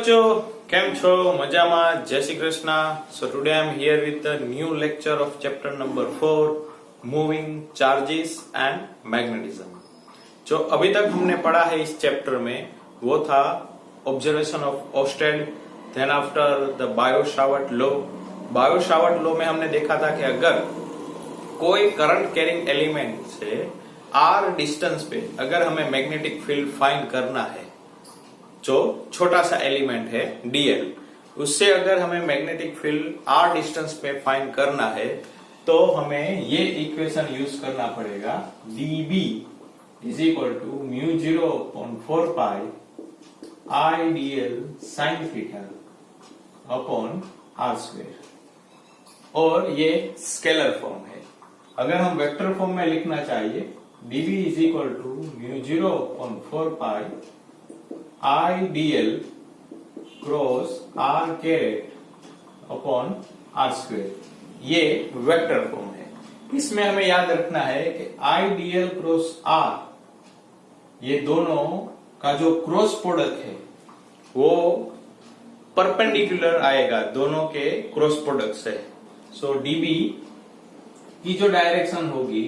बच्चों, કેમ છો? મજામાં? જય Shri Krishna. So today I am here with the new lecture of chapter number 4, moving charges and magnetism. जो अभी तक हमने पढ़ा है इस चैप्टर में वो था observation of Oersted, then after the Biot Savart law. Biot Savart law में हमने देखा था कि अगर कोई करंट कैरिंग एलिमेंट से आर डिस्टेंस पे अगर हमें मैग्नेटिक फील्ड फाइंड करना है, जो छोटा सा एलिमेंट है डीएल, उससे अगर हमें मैग्नेटिक फील्ड आर डिस्टेंस पे फाइंड करना है तो हमें ये इक्वेशन यूज करना पड़ेगा. dB is equal to mu 0/4 pi I dl sine theta upon R square. और ये स्केलर फॉर्म है. अगर हम वेक्टर फॉर्म में लिखना चाहिए dB is equal to mu 0/4 pi I dl cross R caret upon R square. ये vector form है. इसमें हमें याद रखना है कि आई dl क्रॉस आर, ये दोनों का जो क्रॉस प्रोडक्ट है वो परपेंडिकुलर आएगा दोनों के क्रॉस प्रोडक्ट से. सो dB की जो डायरेक्शन होगी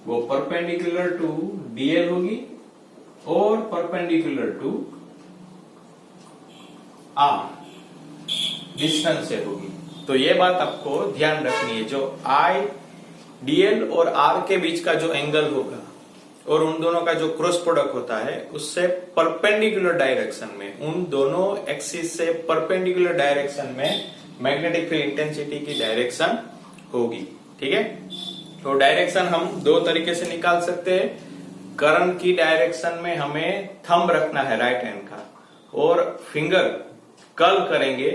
वो परपेंडिकुलर टू dl होगी और परपेंडिकुलर टू आर डिस्टेंस से होगी. तो ये बात आपको ध्यान रखनी है. जो आई dl और आर के बीच का जो एंगल होगा और उन दोनों का जो क्रॉस प्रोडक्ट होता है उससे परपेंडिकुलर डायरेक्शन में, उन दोनों एक्सिस से परपेंडिकुलर डायरेक्शन में मैग्नेटिक फील्ड इंटेंसिटी की डायरेक्शन होगी. ठीक है. तो डायरेक्शन हम दो तरीके से निकाल सकते हैं. करंट की डायरेक्शन में हमें थंब रखना है राइट हैंड का और फिंगर कर्ल करेंगे,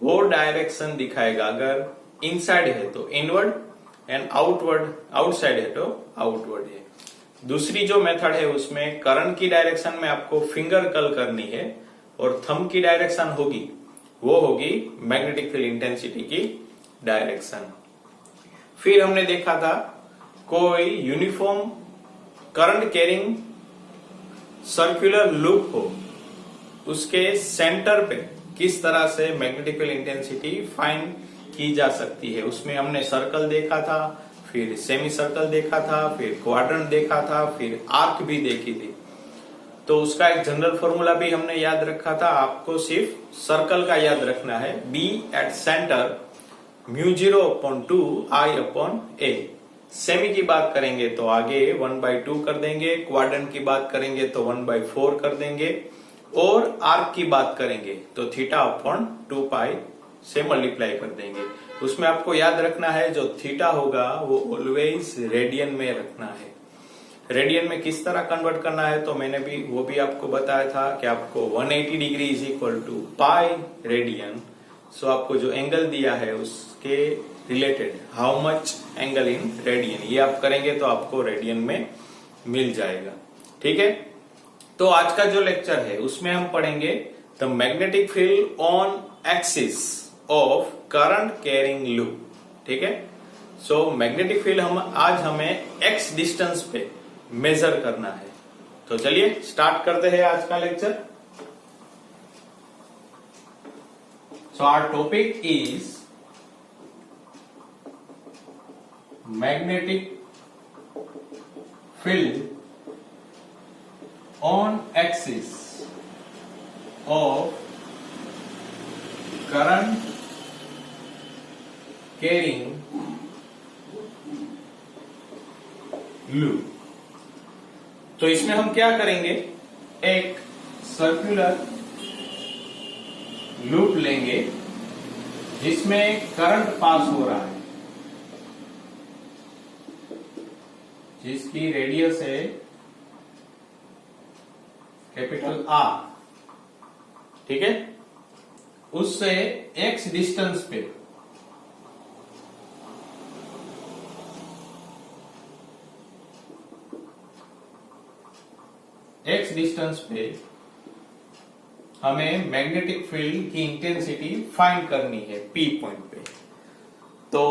वो डायरेक्शन दिखाएगा. अगर इनसाइड है तो इनवर्ड एंड आउटसाइड है तो आउटवर्ड है. दूसरी जो मेथड है उसमें करंट की डायरेक्शन में आपको फिंगर कर्ल करनी है और थंब की डायरेक्शन होगी वो होगी मैग्नेटिक फील्ड इंटेंसिटी की डायरेक्शन. फिर हमने देखा था कोई uniform current carrying circular loop हो, उसके सेंटर पे किस तरह से मैग्नेटिक फील्ड इंटेंसिटी फाइंड की जा सकती है. उसमें हमने सर्कल देखा था, फिर सेमी सर्कल देखा था, फिर क्वाड्रेंट देखा था, फिर आर्क भी देखी थी. तो उसका एक जनरल फॉर्मूला भी हमने याद रखा था. आपको सिर्फ सर्कल का याद रखना है. B at centre mu 0/2 I upon A. Semi की बात करेंगे तो आगे 1/2 कर देंगे, क्वाड्रेंट की बात करेंगे तो 1/4 कर देंगे और आर्क की बात करेंगे तो थीटा अपॉन 2 पाई से मल्टीप्लाई कर देंगे. उसमें आपको याद रखना है जो थीटा होगा वो ऑलवेज रेडियन में रखना है. रेडियन में किस तरह कन्वर्ट करना है तो मैंने भी वो भी आपको बताया था कि आपको 180 degree is equal to pi radian. So आपको जो एंगल दिया है उसके related how much angle in radian, ये आप करेंगे तो आपको रेडियन में मिल जाएगा. ठीक है. तो आज का जो लेक्चर है उसमें हम पढ़ेंगे the magnetic field on axis of current carrying loop. ठीक है. सो मैग्नेटिक फील्ड हमें एक्स डिस्टेंस पे मेजर करना है. तो चलिए स्टार्ट करते हैं आज का lecture. So our topic is magnetic field on axis of current carrying loop. तो इसमें हम क्या करेंगे, एक सर्कुलर लूप लेंगे जिसमें करंट पास हो रहा है, जिसकी रेडियस है कैपिटल आर. ठीक है. उससे एक्स डिस्टेंस पे हमें मैग्नेटिक फील्ड की इंटेंसिटी फाइंड करनी है पी पॉइंट पे. तो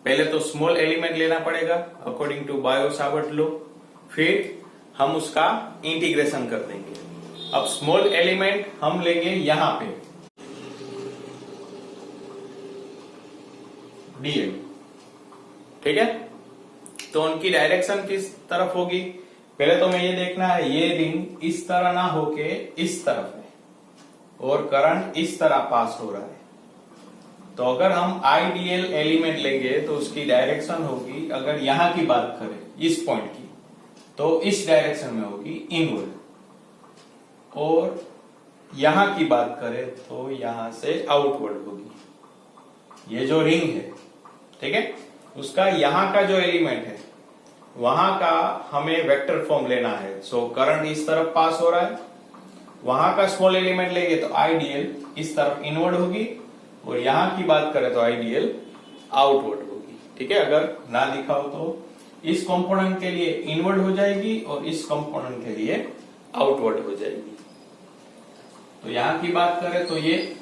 पहले तो स्मॉल एलिमेंट लेना पड़ेगा अकॉर्डिंग टू बायो-सावर्ट लॉ. फिर हम उसका इंटीग्रेशन कर देंगे. अब स्मॉल एलिमेंट हम लेंगे यहां पे डीएल, ठीक है। तो उनकी डायरेक्शन किस तरफ होगी, पहले तो हमें ये देखना है ये रिंग इस तरह ना होके इस तरफ है और करंट इस तरह पास हो रहा है। तो अगर हम आइडियल एलिमेंट लेंगे तो उसकी डायरेक्शन होगी, अगर यहां की बात करें इस पॉइंट की, तो इस डायरेक्शन में होगी इनवर्ड, और यहां की बात करें तो यहां से आउटवर्ड होगी। ये जो रिंग है, ठीक है, उसका यहां का जो एलिमेंट है वहां का हमें वेक्टर फॉर्म लेना है। सो करंट इस तरफ पास हो रहा है, वहां का स्मॉल एलिमेंट लेंगे तो आइडियल इस तरफ इनवर्ड होगी, और यहां की बात करें तो आइडियल आउटवर्ड होगी, ठीक है। अगर ना लिखा हो तो इस कंपोनेंट के लिए इनवर्ड हो जाएगी और इस कंपोनेंट के लिए आउटवर्ड हो जाएगी। तो यहां की बात करें तो ये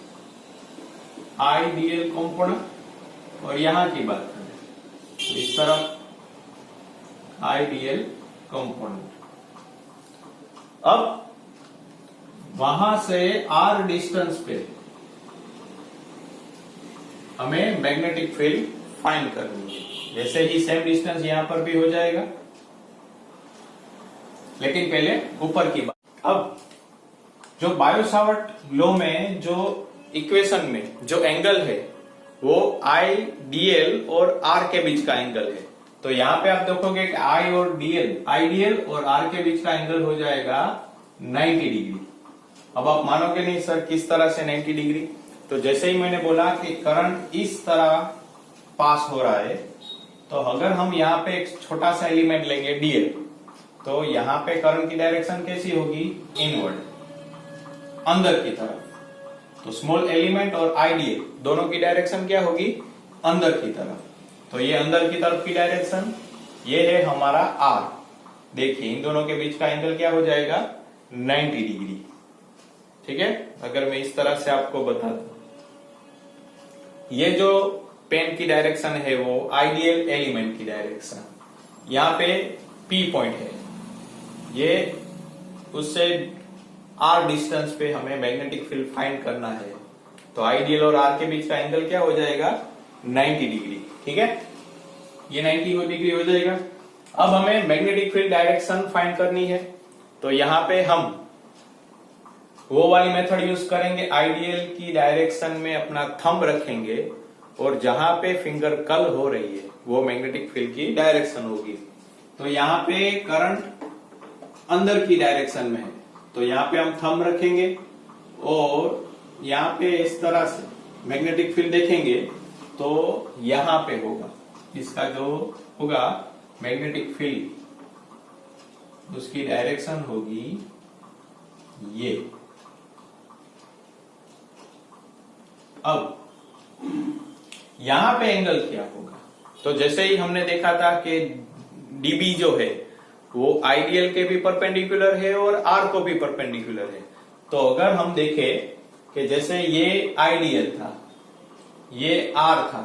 आइडियल कंपोनेंट, और यहां की बात करें तो इस तरफ आइडियल कंपोनेंट। अब वहां से r डिस्टेंस पे हमें मैग्नेटिक फील्ड फाइंड करनी है। जैसे ही सेम डिस्टेंस यहां पर भी हो जाएगा, लेकिन पहले ऊपर की बात। अब जो बायो सावर्ट लॉ में जो इक्वेशन में जो एंगल है वो IDL और R के बीच का एंगल है। तो यहां पे आप देखोगे कि I और आइडियल और R के बीच का एंगल हो जाएगा 90 डिग्री। अब आप मानोगे नहीं सर किस तरह से 90 डिग्री, तो जैसे ही मैंने बोला कि करंट इस तरह पास हो रहा है, तो अगर हम यहाँ पे एक छोटा सा एलिमेंट लेंगे DL, तो यहाँ पे करंट की डायरेक्शन कैसी होगी, इनवर्ड, अंदर की तरफ। तो स्मॉल एलिमेंट और आइडियल दोनों की डायरेक्शन क्या होगी, अंदर की तरफ। तो ये अंदर की तरफ की डायरेक्शन, ये है हमारा R। देखिए इन दोनों के बीच का एंगल क्या हो जाएगा, 90 डिग्री, ठीक है। अगर मैं इस तरह से आपको बता दूं, ये जो पेन की डायरेक्शन है वो आइडियल एलिमेंट की डायरेक्शन, यहाँ पे P पॉइंट है, ये उससे R डिस्टेंस पे हमें मैग्नेटिक फील्ड फाइंड करना है। तो आइडियल और R के बीच का एंगल क्या हो जाएगा, 90 डिग्री, ठीक है। ये 90 डिग्री हो जाएगा। अब हमें मैग्नेटिक फील्ड डायरेक्शन फाइंड करनी है, तो यहाँ पे हम वो वाली मेथड यूज करेंगे, आइडियल की डायरेक्शन में अपना थंब रखेंगे और जहां पे फिंगर कर्ल हो रही है वो मैग्नेटिक फील्ड की डायरेक्शन होगी। तो यहाँ पे करंट अंदर की डायरेक्शन में है, तो यहाँ पे हम थंब रखेंगे और यहाँ पे इस तरह से मैग्नेटिक फील्ड देखेंगे तो यहाँ पे होगा, इसका जो होगा मैग्नेटिक फील्ड, उसकी डायरेक्शन होगी ये। अब यहां पे एंगल क्या होगा, तो जैसे ही हमने देखा था कि डीबी जो है वो आइडियल के भी परपेंडिकुलर है और आर को भी परपेंडिकुलर है। तो अगर हम देखें कि जैसे ये आइडियल था, ये आर था,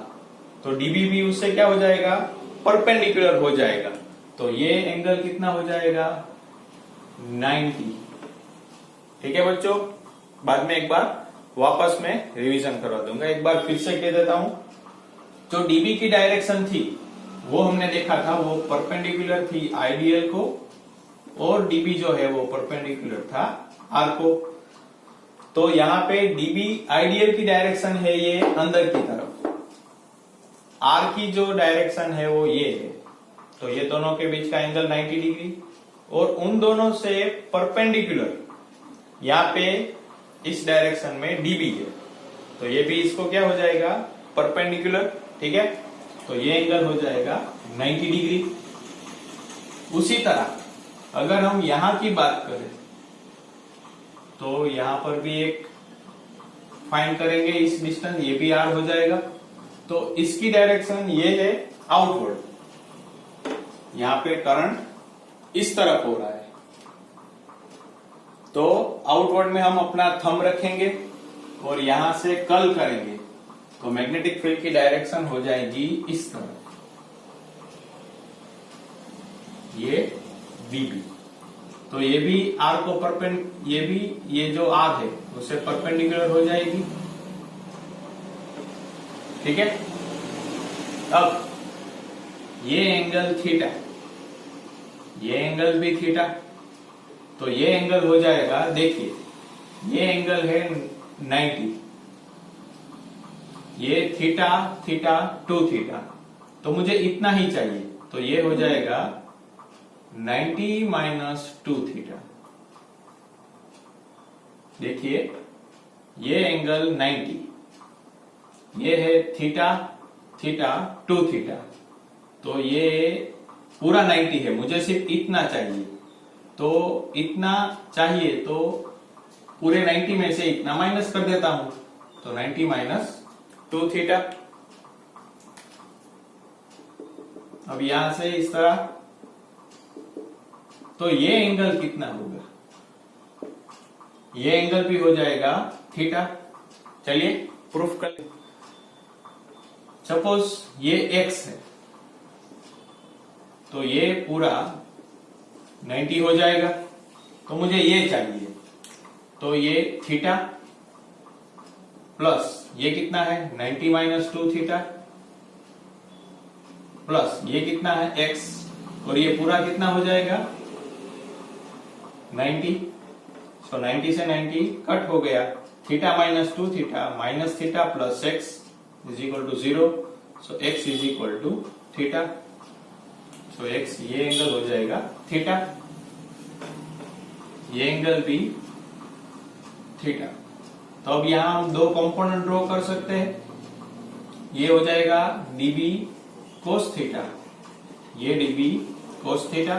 तो डीबी भी उससे क्या हो जाएगा, परपेंडिकुलर हो जाएगा। तो ये एंगल कितना हो जाएगा, 90, ठीक है बच्चों। बाद में एक बार वापस मैं रिवीजन करवा दूंगा, एक बार फिर से कह देता हूं। जो डीबी की डायरेक्शन थी वो हमने देखा था, वो परपेंडिकुलर थी आइडियल को, और डीबी जो है वो परपेंडिकुलर था आर को। तो यहाँ पे डीबी आइडियल की डायरेक्शन है ये अंदर की तरफ, आर की जो डायरेक्शन है वो ये है। तो ये दोनों के बीच का एंगल 90 डिग्री, और उन दोनों से परपेंडिकुलर यहाँ पे इस डायरेक्शन में डीबी है, तो ये भी इसको क्या हो जाएगा, परपेंडिकुलर, ठीक है। तो ये एंगल हो जाएगा 90 डिग्री। उसी तरह अगर हम यहां की बात करें तो यहां पर भी एक फाइंड करेंगे इस डिस्टेंस, ये भी आर हो जाएगा। तो इसकी डायरेक्शन ये है आउटवर्ड, यहां पे करंट इस तरफ हो रहा है, तो आउटवर्ड में हम अपना थंब रखेंगे और यहां से कर्ल करेंगे, तो मैग्नेटिक फील्ड की डायरेक्शन हो जाएगी इस तरफ, ये डीबी, तो ये भी आर को ये भी ये जो आर है उससे परपेंडिकुलर हो जाएगी। ठीक है। अब ये एंगल थीटा, ये एंगल भी थीटा, तो ये एंगल हो जाएगा, देखिए ये एंगल है 90, ये थीटा थीटा टू थीटा, तो मुझे इतना ही चाहिए, तो ये हो जाएगा 90 माइनस टू थीटा। देखिए ये एंगल 90, ये है थीटा थीटा टू थीटा, तो ये पूरा 90 है, मुझे सिर्फ इतना चाहिए, तो इतना चाहिए तो पूरे 90 में से इतना माइनस कर देता हूं, तो 90 माइनस टू थीटा। अब यहां से इस तरह, तो ये एंगल कितना होगा, ये एंगल भी हो जाएगा थीटा। चलिए प्रूफ कर, सपोज ये x है, तो ये पूरा 90 हो जाएगा, तो मुझे ये चाहिए, तो ये थीटा प्लस ये कितना है 90 माइनस टू थीटा, प्लस ये कितना है x, और ये पूरा कितना हो जाएगा 90, सो 90 से 90 कट हो गया, theta minus two theta minus theta plus x is equal to 0, so x is equal to theta, so x ये एंगल हो जाएगा थीटा, ये एंगल भी थीटा। तो अब यहां हम दो कंपोनेंट ड्रॉ कर सकते हैं, ये हो जाएगा db cos थीटा, ये db cos थीटा,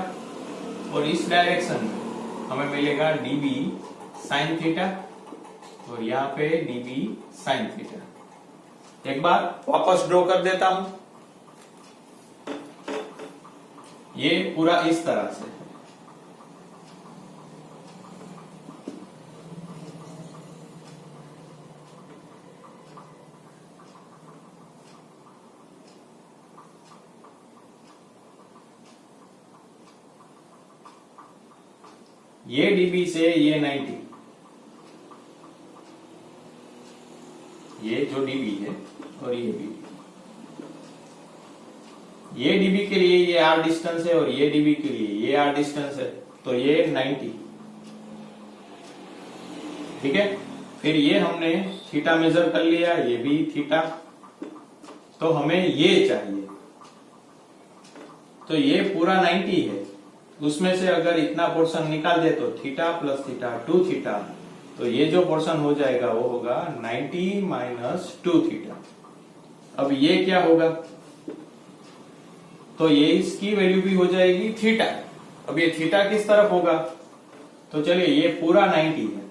और इस डायरेक्शन में हमें मिलेगा db sin थीटा, और यहाँ पे db sin थीटा। एक बार वापस ड्रॉ कर देता हूं, ये पूरा इस तरह से, ये dB से ये 90, ये जो dB है और ये dB, ये dB के लिए ये r डिस्टेंस है और ये dB के लिए ये r डिस्टेंस है, तो ये 90। ठीक है, फिर ये हमने थीटा मेजर कर लिया, ये भी थीटा, तो हमें ये चाहिए, तो ये पूरा 90 है, उसमें से अगर इतना पोर्शन निकाल दे तो theta plus theta two theta, तो ये जो पोर्शन हो जाएगा वो होगा 90 माइनस टू थीटा। अब ये क्या होगा, तो ये इसकी वैल्यू भी हो जाएगी थीटा। अब ये थीटा किस तरफ होगा, तो चलिए ये पूरा 90 है,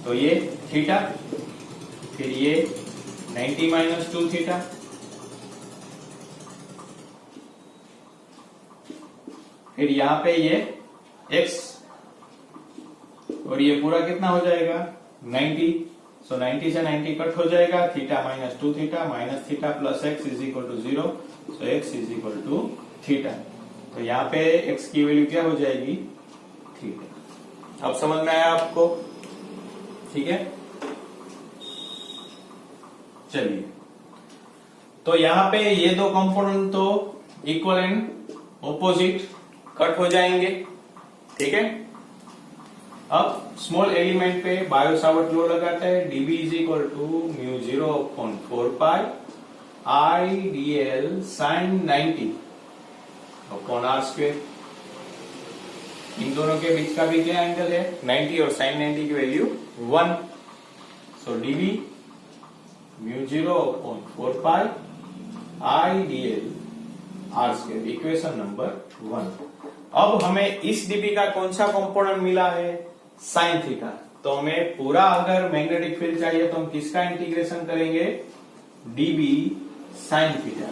तो ये थीटा, फिर ये 90 माइनस टू थीटा, फिर यहां पे ये x, और ये पूरा कितना हो जाएगा 90, सो 90 से 90 कट हो जाएगा, theta minus two theta minus theta plus x is equal to 0, so x is equal to theta. तो यहाँ पे x की वैल्यू क्या हो जाएगी थीटा। अब समझ में आया आपको, ठीक है। चलिए, तो यहाँ पे ये दो कंपोनेंट तो इक्वल एंड ऑपोजिट कट हो जाएंगे, ठीक है। अब स्मॉल एलिमेंट पे बायो सावर्ट लॉ लगाते हैं, dB is equal to mu 0/4 pi I dl sin 90 upon r square. इन दोनों के बीच का भी क्या एंगल है 90, और sin 90 की value 1, so dB mu 0/4 pi I dl r square, equation number 1। अब हमें इस dB का कौन सा कंपोनेंट मिला है साइन थीटा, तो हमें पूरा अगर मैग्नेटिक फील्ड चाहिए तो हम किसका इंटीग्रेशन करेंगे dB साइन थीटा।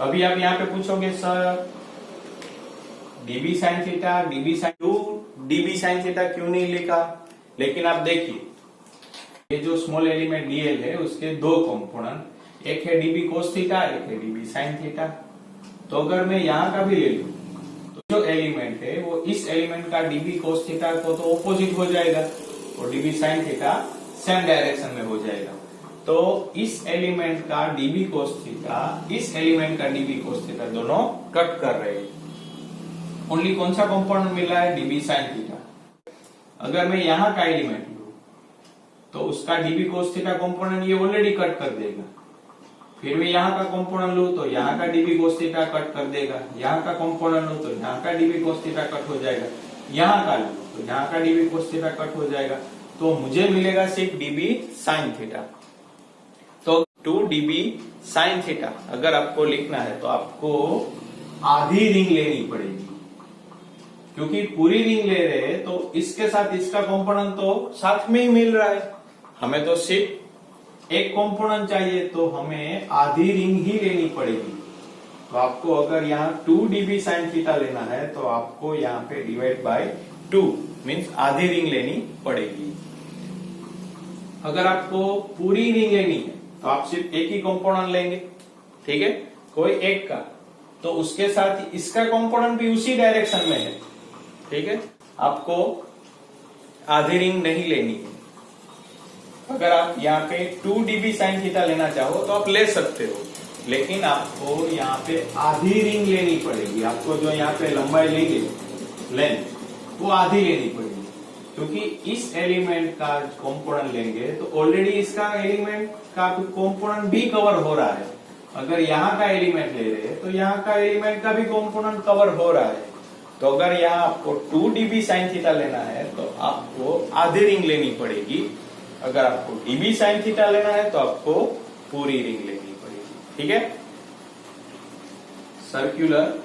अभी आप यहाँ पे पूछोगे sir dB sine theta, dB sine theta क्यों नहीं लिखा, लेकिन आप देखिए ये जो स्मॉल एलिमेंट dl है उसके दो कंपोनेंट, एक है dB cos थीटा, एक है dB साइन थीटा। तो अगर मैं यहां का भी ले लूं तो जो एलिमेंट है वो इस एलिमेंट का डीबी कोस थीटा को तो ऑपोजिट हो जाएगा और dB sine theta same direction में हो जाएगा। तो इस एलिमेंट का डीबी कोस थीटा, इस एलिमेंट का डीबी कोस थीटा दोनों कट कर रहे हैं। ओनली कौन सा कंपोनेंट मिला है? DB sine theta. अगर मैं यहां का एलिमेंट लूं तो उसका डीबी कोस थीटा कंपोनेंट ये ऑलरेडी कट कर देगा। फिर मैं यहाँ का कंपोनेंट लूं तो यहाँ का डीबी कोस थीटा कट कर देगा। यहाँ का कंपोनेंट लूं तो यहाँ का डीबी कोस थीटा कट हो जाएगा। यहाँ का लूं तो यहाँ का डीबी कोस थीटा कट हो जाएगा। तो मुझे मिलेगा सिर्फ डीबी साइन थीटा। तो 2 डीबी साइन थीटा अगर आपको लिखना है तो आपको आधी रिंग लेनी पड़ेगी, क्योंकि पूरी रिंग ले रहे हैं तो इसके साथ इसका कंपोनेंट तो साथ में ही मिल रहा है। हमें तो सिर्फ एक कंपोनेंट चाहिए, तो हमें आधी रिंग ही लेनी पड़ेगी। तो आपको अगर यहाँ 2 डीबी साइन थीटा लेना है तो आपको यहाँ पे डिवाइड बाय 2 मीन्स आधी रिंग लेनी पड़ेगी। अगर आपको पूरी रिंग लेनी है तो आप सिर्फ एक ही कंपोनेंट लेंगे, ठीक है, कोई एक का, तो उसके साथ इसका कंपोनेंट भी उसी डायरेक्शन में है, ठीक है। आपको आधी रिंग नहीं लेनी है। अगर आप यहाँ पे 2 डीबी साइन थीटा लेना चाहो तो आप ले सकते हो, लेकिन आपको यहाँ पे आधी रिंग लेनी पड़ेगी। आपको जो यहाँ पे लंबाई लेंगे लेंथ, वो आधी लेनी पड़ेगी, क्योंकि इस एलिमेंट का कंपोनेंट लेंगे तो ऑलरेडी इसका एलिमेंट का कंपोनेंट भी कवर हो रहा है। अगर यहाँ का एलिमेंट ले रहे हैं तो यहाँ का एलिमेंट का भी कंपोनेंट कवर हो रहा है। तो अगर यहाँ आपको 2 डीबी साइन थीटा लेना है तो आपको आधी रिंग लेनी पड़ेगी। अगर आपको डीबी साइन थीटा लेना है तो आपको पूरी रिंग लेनी पड़ेगी, ठीक है। सर्कुलर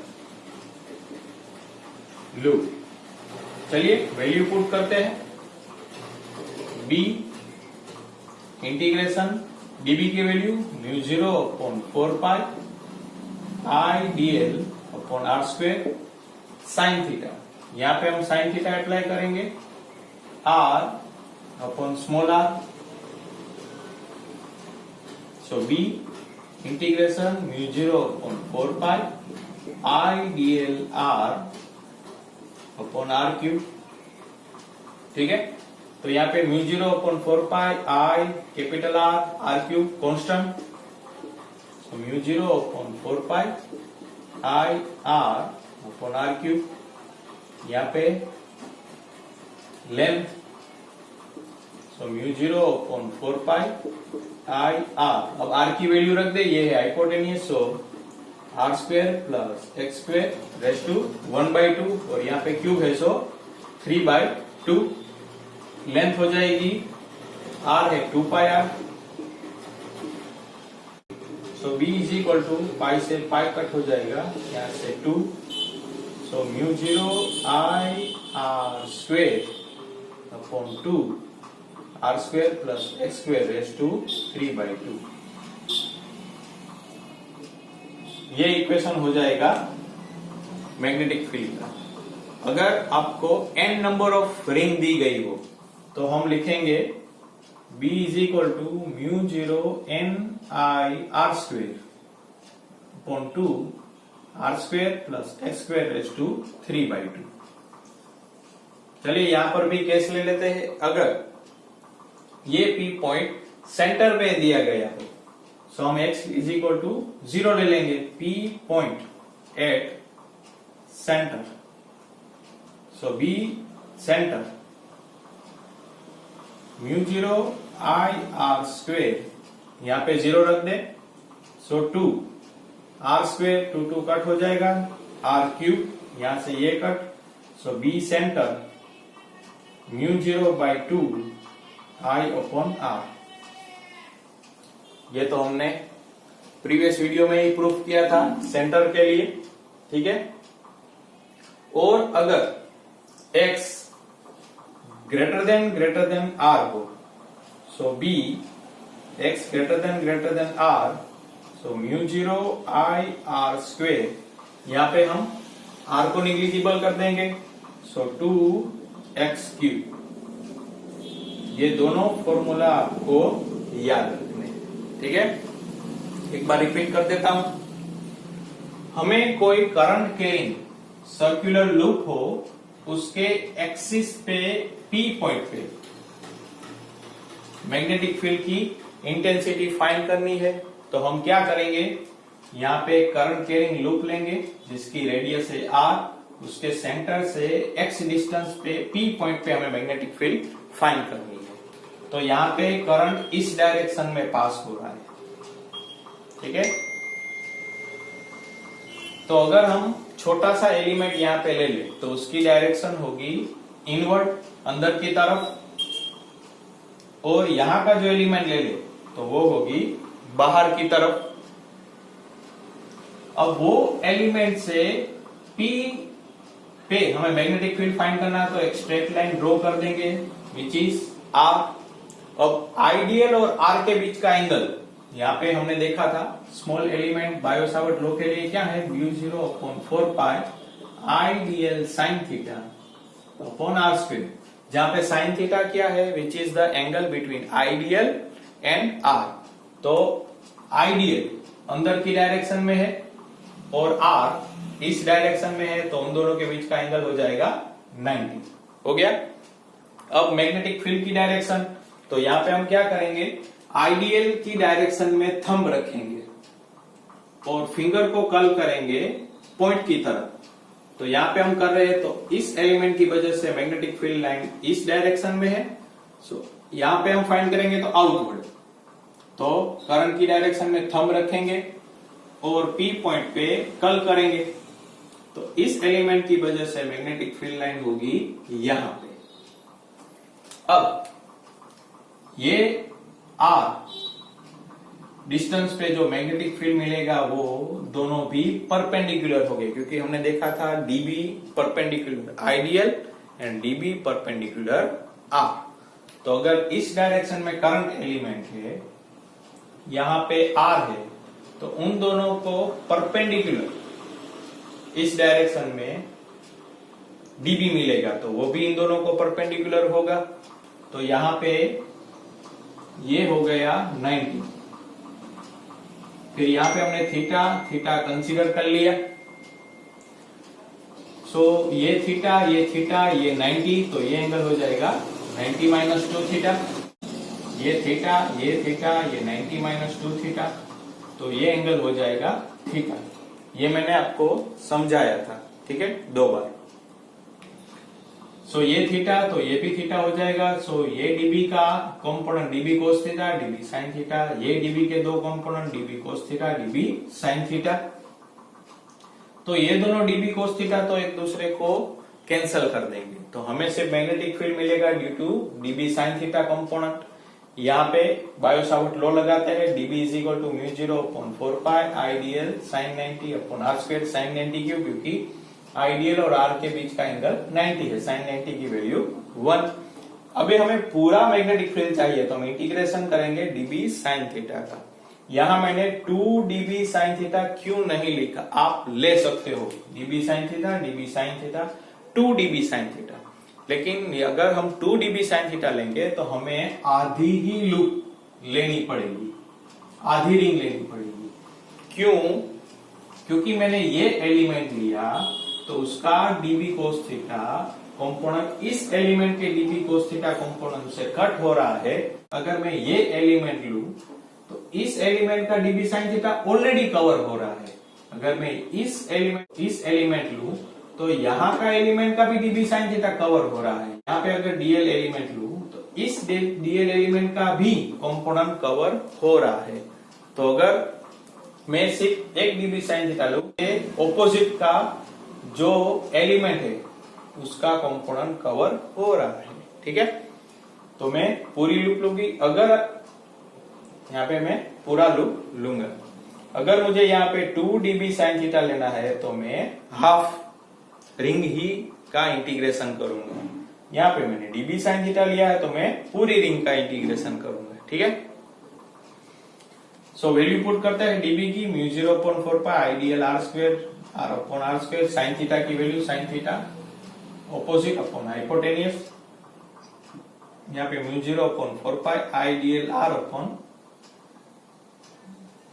लूप, चलिए वैल्यू पुट करते हैं। बी इंटीग्रेशन डीबी की value μ0 upon 4 pi I dl upon R square sine theta. यहां पे हम साइन थीटा अप्लाई करेंगे, r upon small r। So B integration μ0 upon 4 pi I dl r upon R cube, ठीक है। तो यहाँ पे μ0 upon 4 pi I capital R cube constant, तो μ0 upon 4 pi I R upon R cube. यहाँ पे length, so μ0 upon 4 pi I R. अब R की वैल्यू रख दे, ये है hypotenuse, so R square plus X square raise to 1/2, और यहाँ पे क्यूब है सो 3/2। लेंथ हो जाएगी, आर है 2 pi R, so B is equal to pi से पाई कट हो जाएगा, यहाँ से 2, so μ0 I R square upon 2 R square plus X square raise to 3/2। ये इक्वेशन हो जाएगा मैग्नेटिक फील्ड का। अगर आपको n नंबर ऑफ रिंग दी गई हो तो हम लिखेंगे B is equal to μ0 n I r square upon 2 r square plus X square raise to 3/2। चलिए यहां पर भी केस ले लेते हैं। अगर ये P पॉइंट सेंटर में दिया गया हो सो हम x इज इक्वल टू 0 ले लेंगे। P point at centre, so B centre μ0 I r square, यहाँ पे 0 रख दे, सो 2 r स्क्वेयर 2 कट हो जाएगा, r क्यूब यहाँ से ये cut, so B centre μ0/2 I upon r। ये तो हमने प्रीवियस वीडियो में ही प्रूफ किया था सेंटर के लिए, ठीक है। और अगर x ग्रेटर देन r हो, so b x greater than r, so μ0 I r square, यहाँ पे हम r को निग्लिजिबल कर देंगे, सो 2x क्यूब। ये दोनों फॉर्मूला आपको याद रखने, ठीक है। एक बार रिपीट कर देता हूं। हमें कोई करंट कैरिंग सर्कुलर लूप हो उसके एक्सिस पे P पॉइंट पे मैग्नेटिक फील्ड की इंटेंसिटी फाइंड करनी है, तो हम क्या करेंगे, यहाँ पे करंट कैरिंग लूप लेंगे जिसकी रेडियस है R, उसके सेंटर से x डिस्टेंस पे P पॉइंट पे हमें मैग्नेटिक फील्ड फाइंड करनी है। तो यहाँ पे करंट इस डायरेक्शन में पास हो रहा है, ठीक है। तो अगर हम छोटा सा एलिमेंट यहाँ पे ले ले तो उसकी डायरेक्शन होगी इनवर्ड, अंदर की तरफ, और यहाँ का जो एलिमेंट ले ले तो वो होगी बाहर की तरफ। अब वो एलिमेंट से P पे हमें मैग्नेटिक फील्ड फाइंड करना है, तो एक स्ट्रेट लाइन ड्रॉ कर देंगे विच इज R। अब आइडियल और R के बीच का एंगल यहाँ पे हमने देखा था small element Biot Savart law के लिए क्या है, μ0 upon 4 pi I dl sine theta upon R square, जहां पे साइन थीटा क्या है, which is the angle between I dl and R। तो आइडियल अंदर की डायरेक्शन में है और R इस डायरेक्शन में है, तो उन दोनों के बीच का एंगल हो जाएगा 90। हो गया। अब मैग्नेटिक फील्ड की डायरेक्शन, तो यहां पे हम क्या करेंगे, आइडियल की डायरेक्शन में थंब रखेंगे और फिंगर को कर्ल करेंगे पॉइंट की तरफ। तो यहाँ पे हम कर रहे हैं, तो इस एलिमेंट की वजह से मैग्नेटिक फील्ड लाइन इस डायरेक्शन में है, सो यहाँ पे हम फाइंड करेंगे तो आउटवर्ड। तो करंट की डायरेक्शन में थंब रखेंगे और P पॉइंट पे कर्ल करेंगे, तो इस एलिमेंट की वजह से मैग्नेटिक फील्ड लाइन होगी यहां पे। अब ये R डिस्टेंस पे जो मैग्नेटिक फील्ड मिलेगा वो दोनों भी परपेंडिकुलर हो गए, क्योंकि हमने देखा था dB perpendicular ideal and dB perpendicular R। तो अगर इस डायरेक्शन में करंट एलिमेंट है, यहां पे R है, तो उन दोनों को परपेंडिकुलर इस डायरेक्शन में dB मिलेगा, तो वो भी इन दोनों को परपेंडिकुलर होगा। तो यहां पे ये हो गया 90। फिर यहां पे हमने थीटा कंसीडर कर लिया, सो ये थीटा ये 90, तो ये एंगल हो जाएगा 90 माइनस 2 थीटा। ये थीटा ये 90 माइनस 2 थीटा, तो ये एंगल हो जाएगा थीटा। ये मैंने आपको समझाया था, ठीक है, 2 बार। सो ये थीटा, तो ये भी थीटा हो जाएगा। सो ये dB का component dB cos theta dB sin theta, ये dB के 2 component dB cos theta dB sin theta. तो ये दोनों dB cos थीटा तो एक दूसरे को कैंसिल कर देंगे, तो हमें सिर्फ मैग्नेटिक फील्ड मिलेगा due to dB sin theta component. यहाँ पे बायो सावर्ट लॉ लगाते हैं, dB is equal to μ0 upon 4 pi I dl sin 90 upon R square sin 90 क्यों, क्योंकि आइडियल और R के बीच का एंगल 90 है, sin 90 की वैल्यू 1। अभी हमें पूरा मैग्नेटिक फील्ड चाहिए, तो हम इंटीग्रेशन करेंगे dB sin थीटा का। यहां मैंने 2 dB sin थीटा क्यों नहीं लिखा, आप ले सकते हो dB sin theta 2 dB sin theta, लेकिन अगर हम 2 dB sin थीटा लेंगे तो हमें आधी ही लूप लेनी पड़ेगी, आधी रिंग लेनी पड़ेगी। क्यों, क्योंकि मैंने ये एलिमेंट लिया तो उसका dB cos थीटा कंपोनेंट इस एलिमेंट के dB cos थीटा कंपोनेंट से कट हो रहा है। अगर मैं ये एलिमेंट लूं तो इस एलिमेंट का dB sin theta already cover हो रहा है। अगर मैं इस एलिमेंट लूं तो यहाँ का एलिमेंट का भी dB sin थीटा कवर हो रहा है। यहाँ पे अगर dl एलिमेंट लूं तो इस dl एलिमेंट का भी कंपोनेंट कवर हो रहा है। तो अगर मैं सिर्फ एक dB sin थीटा लूं, ऑपोजिट का जो एलिमेंट है उसका कंपोनेंट कवर हो रहा है, ठीक है। तो मैं पूरी लूप लूंगी, अगर यहाँ पे मैं पूरा लूप लूंगा। अगर मुझे यहाँ पे 2 dB sin थीटा लेना है तो मैं हाफ रिंग ही का इंटीग्रेशन करूंगा। यहाँ पे मैंने dB sin थीटा लिया है तो मैं पूरी रिंग का इंटीग्रेशन करूंगा, ठीक है। सो वैल्यू पुट करते हैं dB की μ0 upon 4 pi I dl R square R upon R square, sine theta की value sine theta opposite upon hypotenuse, यहाँ पे μ0 upon 4 pi I dl R upon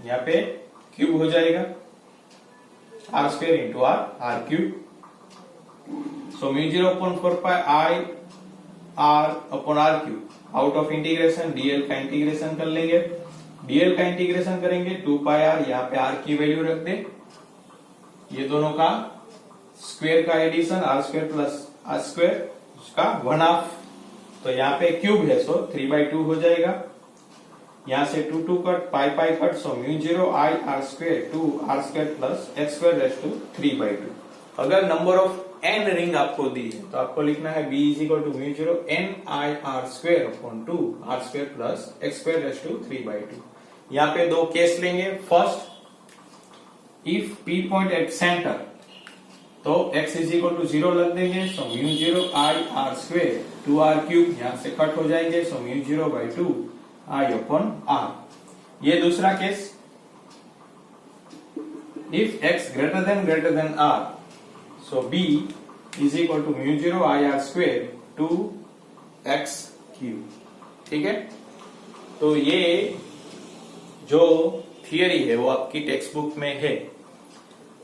यहाँ पे क्यूब हो जाएगा R square into R cube. So mu 0 upon 4 pi I R upon R cube, out of integration dl का integration कर लेंगे। DL का इंटीग्रेशन करेंगे 2 पाई आर, यहाँ पे आर की वैल्यू रख दे, ये दोनों का स्क्वायर का addition R square plus R square उसका 1/2, तो यहाँ पे क्यूब है सो 3/2 हो जाएगा। यहाँ से 2 2 cut, pi pi cut, so mu 0 I R square 2 R square plus x square raise to 3/2। अगर नंबर ऑफ एन रिंग आपको दी है तो आपको लिखना है B is equal to mu 0 N I R square upon 2 R square plus x square raise to 3/2। यहाँ पे दो केस लेंगे। First, if P point at centre, तो x इज इक्वल टू 0 लग देंगे, सो mu 0 I R square 2 R cube यहाँ से कट हो जाएंगे, so mu 0/2 I upon R. ये दूसरा case, if x greater then are, so b is equal to mu 0 I R square 2 x cube. ठीक है, तो ये जो थियरी है वो आपकी टेक्स्ट बुक में है,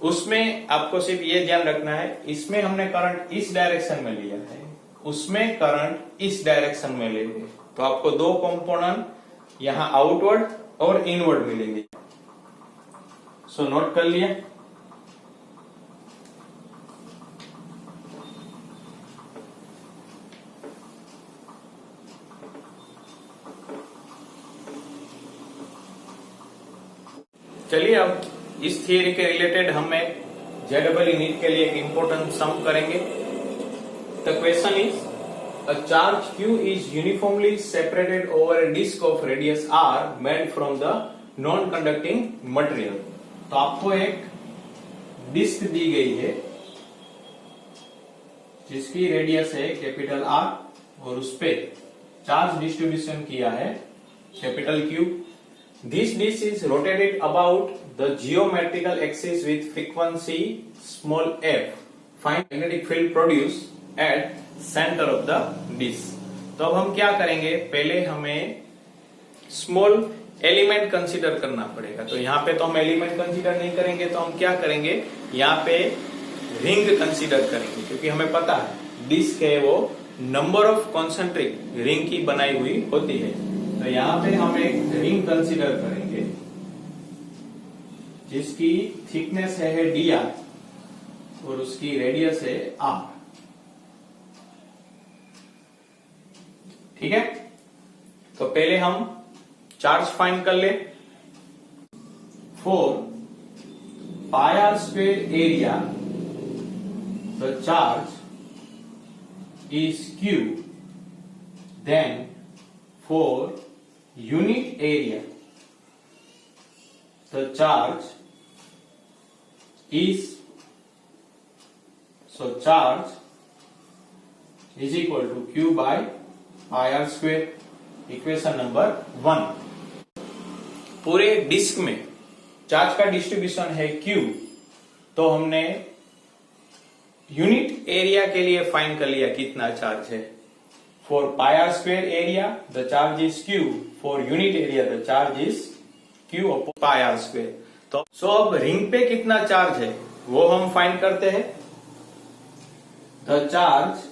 उसमें आपको सिर्फ ये ध्यान रखना है, इसमें हमने करंट इस डायरेक्शन में लिया है, उसमें करंट इस डायरेक्शन में लेंगे, तो आपको दो कंपोनेंट यहां आउटवर्ड और इनवर्ड मिलेंगे। सो नोट कर लिया। चलिए अब इस थियरी के रिलेटेड हम एक जेडबल नीट के लिए एक इंपॉर्टेंट सम करेंगे। The question is a charge q is uniformly separated over a disk of radius r made from the non-conducting material। तो आपको एक डिस्क दी गई है जिसकी रेडियस है कैपिटल R और उस पे चार्ज डिस्ट्रीब्यूशन किया है capital Q। This disk is rotated about the geometrical axis with frequency small f। Find magnetic field produced at center of the disk। तो अब हम क्या करेंगे, पहले हमें स्मॉल एलिमेंट कंसीडर करना पड़ेगा। तो यहाँ पे तो हम एलिमेंट कंसीडर नहीं करेंगे, तो हम क्या करेंगे, यहाँ पे रिंग कंसीडर करेंगे, क्योंकि हमें पता है डिस्क है वो नंबर ऑफ कॉन्सेंट्रिक रिंग की बनाई हुई होती है। तो यहाँ पे हम एक रिंग कंसीडर करेंगे जिसकी थिकनेस है dr और उसकी रेडियस है r। ठीक है, तो पहले हम चार्ज फाइंड कर ले। Four pi R square area the charge is q, then for unit area the charge is, so charge is equal to q by pi r square। Equation number 1। पूरे disc में charge का distribution है q, तो हमने unit area के लिए find कर लिया कितना चार्ज है। Four pi R square area the charge is q, for unit area the charge is q upon pi R square. तो सो अब रिंग पे कितना चार्ज है वो हम फाइंड करते हैं। The charge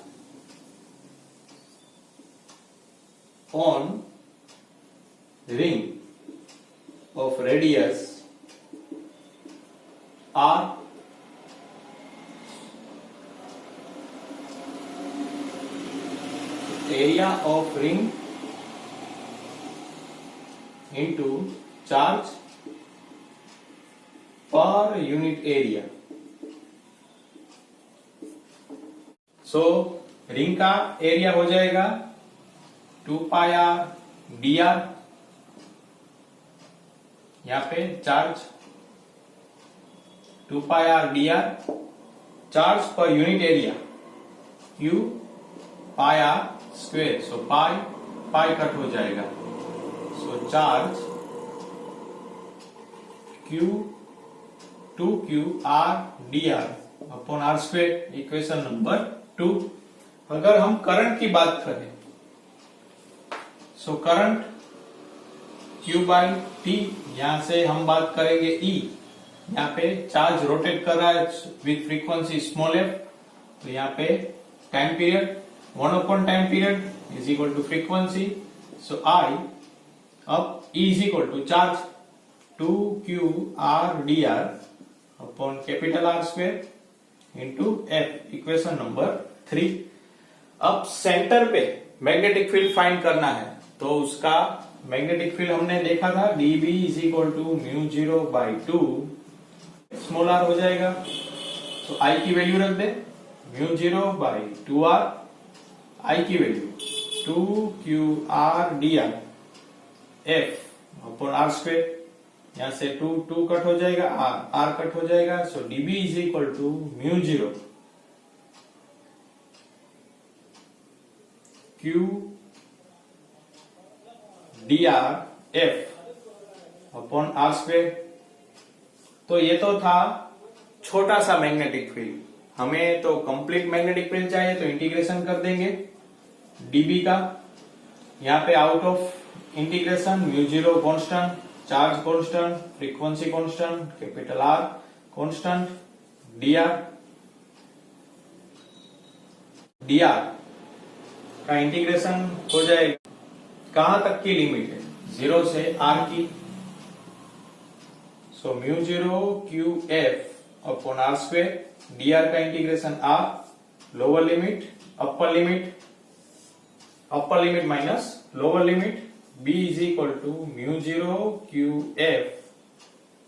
on ring of radius r area of ring into charge per unit area। So ring का एरिया हो जाएगा 2 पाई आर डी आर। यहां पे charge 2 pi R D R, charge पर unit area Q pi R square. So pi pi cut हो जाएगा, सो charge Q 2Q R dr upon R square. Equation number 2। अगर हम करंट की बात करें, so current Q by T, यहां से हम बात करेंगे E। यहाँ पे चार्ज रोटेट कर रहा है विथ फ्रीक्वेंसी स्मॉल f, तो यहाँ पे time period 1 time period is equal to frequency. So I अब E is equal to charge 2QR dr upon capital R square into F. Equation number 3. अब centre पे magnetic field find करना है, तो उसका मैग्नेटिक फील्ड हमने देखा था dB is equal to mu 0/2 small r हो जाएगा. तो I की वैल्यू रख दे म्यू 0/2r. I की वैल्यू 2QR dr F upon R square. यहां से 2 कट हो जाएगा, R कट हो जाएगा. So dB is equal to mu 0 Q dr F upon R square. तो ये तो था छोटा सा मैग्नेटिक फील्ड. हमें तो कंप्लीट मैग्नेटिक फील्ड चाहिए, तो इंटीग्रेशन कर देंगे dB का. यहाँ पे out of integration mu 0 constant, charge constant, frequency constant, capital R constant, dr का इंटीग्रेशन हो जाएगा. कहां तक की लिमिट है? 0 से R की. So mu 0 QF upon R square. dr का integration R, lower limit, upper limit minus lower limit. B is equal to mu 0 QF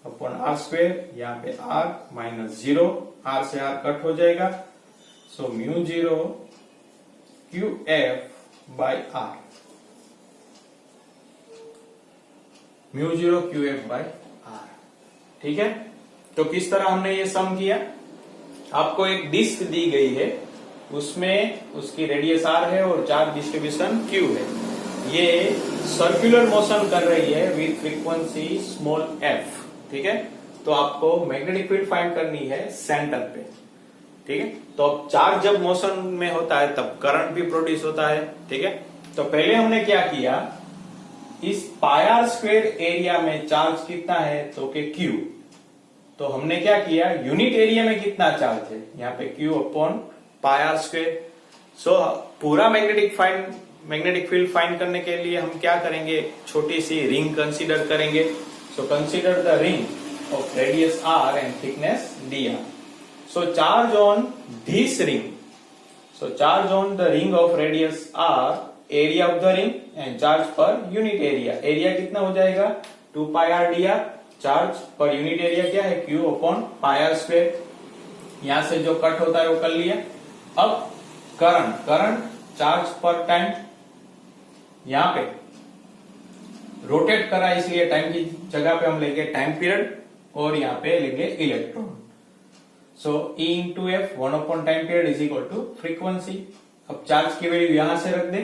upon R square. यहाँ पे R माइनस 0, R से R कट हो जाएगा. So mu 0 QF by R, mu 0 QF by R. ठीक है. तो किस तरह हमने ये सम किया? आपको एक डिस्क दी गई है, उसमें उसकी रेडियस R है और चार्ज डिस्ट्रीब्यूशन Q है. ये सर्कुलर मोशन कर रही है विद फ्रीक्वेंसी स्मॉल f. ठीक है. तो आपको मैग्नेटिक फील्ड फाइंड करनी है सेंटर पे. ठीक है. तो अब चार्ज जब मोशन में होता है तब करंट भी प्रोड्यूस होता है. ठीक है. तो पहले हमने क्या किया, इस पाई r स्क्वायर एरिया में चार्ज कितना है, तो के Q. तो हमने क्या किया, यूनिट एरिया में कितना चार्ज है, यहाँ पे Q upon pi r square. So पूरा मैग्नेटिक फील्ड फाइंड करने के लिए हम क्या करेंगे, छोटी सी रिंग कंसीडर करेंगे. So consider the ring of radius R and thickness dr. So charge on this ring, so charge on the ring of radius R, area of the ring and charge पर unit area. Area कितना हो जाएगा 2 पाई r dr. Charge पर unit area क्या है Q upon pi r square. यहां से जो कट होता है वो कर लिया. अब करंट चार्ज पर टाइम, यहां पे रोटेट करा इसलिए टाइम की जगह पे हम लेंगे टाइम पीरियड और यहां पे लेंगे electron. So E into F 1 time period is equal to frequency. अब चार्ज की वैल्यू यहां से रख दे,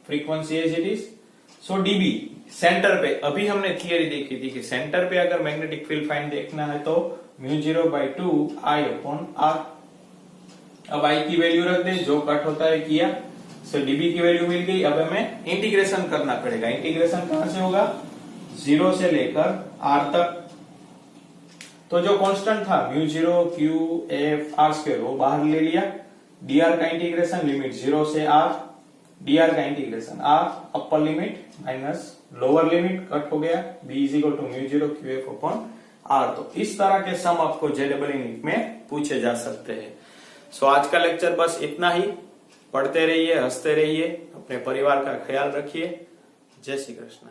frequency as it is. So dB centre पे, अभी हमने थियरी देखी थी कि सेंटर पे अगर मैग्नेटिक फील्ड फाइंड देखना है तो म्यू 0/2 I अपॉन R. अब I की वैल्यू रख दे, जो कट होता है किया. सो dB की वैल्यू मिल गई. अब हमें इंटीग्रेशन करना पड़ेगा. इंटीग्रेशन कहां से होगा, 0 से लेकर R तक. तो जो कांस्टेंट था म्यू 0 QF R स्क्वायर वो बाहर ले लिया. dr का इंटीग्रेशन लिमिट 0 से R, dr का integration R, upper limit minus lower limit cut हो गया. B is equal to mu 0 QF upon R. तो इस तरह के सम आपको JEE नीट में पूछे जा सकते हैं. सो आज का लेक्चर बस इतना ही. पढ़ते रहिए, हंसते रहिए, अपने परिवार का ख्याल रखिए. जय श्री कृष्ण.